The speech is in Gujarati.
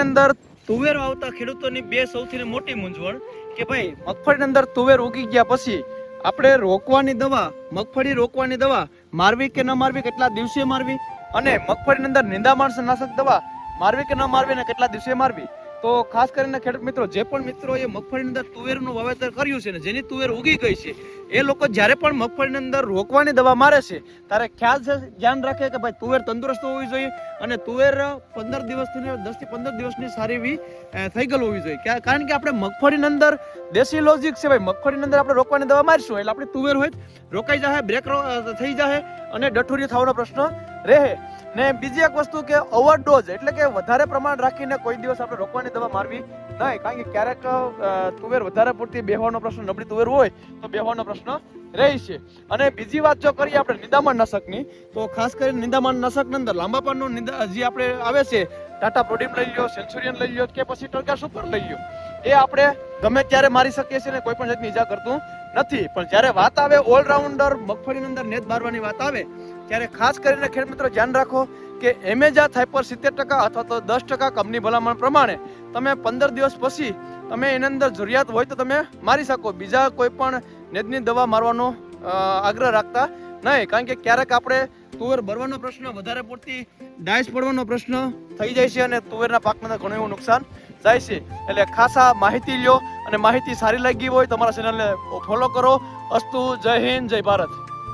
અંદર તુવેર વાવતા ખેડૂતોની બે સૌથી મોટી મૂંઝવણ કે ભાઈ મગફળીની અંદર તુવેર ઉગી ગયા પછી આપણે રોકવાની દવા, મગફળી રોકવાની દવા મારવી કે ન મારવી, કેટલા દિવસે મારવી, અને મગફળીની અંદર નિંદામણનાશક દવા મારવી કે ન મારવી અને કેટલા દિવસે મારવી. તો ખાસ કરીને ખેડૂત મિત્રો, જે પણ મિત્રોએ મગફળીની અંદર તુવેરનું વાવેતર કર્યું છે ને જેની તુવેર ઉગી ગઈ છે, એ લોકો જ્યારે પણ મગફળીની અંદર રોકવાની દવા મારે છે ત્યારે ખ્યાલ છે, ધ્યાન રાખે કે ભાઈ તુવેર તંદુરસ્ત હોવી જોઈએ અને તુવેર 15 દિવસથી 10 થી 15 દિવસની સારી એવી થઈ ગયેલ હોવી જોઈએ. કારણ કે આપણે મગફળીની અંદર દેશી લોજિક છે ભાઈ, મગફળીની અંદર આપણે રોકવાની દવા મારીશું એટલે આપણી તુવેર હોય રોકાઈ જાય, બ્રેક થઈ જાય અને ડઠુરી થવાનો પ્રશ્ન રહે. ને બીજી એક વસ્તુ કે ઓવરડોઝ એટલે કે વધારે પ્રમાણ રાખીને કોઈ દિવસ આપણે રોકવાની દવા મારવી નહીં, કારણ કે ક્યારેક તુવેર વધારે પૂરતી બેહવાનો પ્રશ્ન, નબળી તુવેર હોય તો બેહવાનો પ્રશ્ન રહે છે. અને બીજી વાત જો કરીએ આપણે નિંદામણનાશકની, તો ખાસ કરીને નિંદામણનાશકની અંદર લાંબા પાનનું જે આપણે આવે છે, ટાટા પ્રોડીમ લઈ લો, સેન્ચુરિયન લઈ લો કે પછી ટર્ગા સુપર લઈ લો, એ આપણે ગમે ત્યારે મારી શકીએ છીએ ને કોઈ પણ જાતની ઈજા કરતું નથી. પણ જ્યારે વાત આવે ઓલરાઉન્ડર મગફળીની અંદર નેત બારવાની વાત આવે ત્યારે ખાસ કરીને ખેડૂત મિત્રો ધ્યાન રાખો કે એમેજા થાઇપર 70% અથવા તો 10% કંપની ભલામણ પ્રમાણે તમે 15 દિવસ પછી તમે એની અંદર જરૂરિયાત હોય તો તમે મારી શકો. બીજા કોઈ પણ નેતની દવા મારવાનો આગ્રહ રાખતા નહીં, કારણ કે ક્યારેક આપણે તુવેર ભરવાનો પ્રશ્ન, વધારે પડતી ડાયસ પડવાનો પ્રશ્ન થઈ જાય છે અને તુવેરના પાકને ઘણું એવું નુકસાન જાય છે. એટલે ખાસ આ માહિતી લ્યો અને માહિતી સારી લાગી હોય તમારા ચેનલને ફોલો કરો. અસ્તુ, જય હિન્દ, જય ભારત.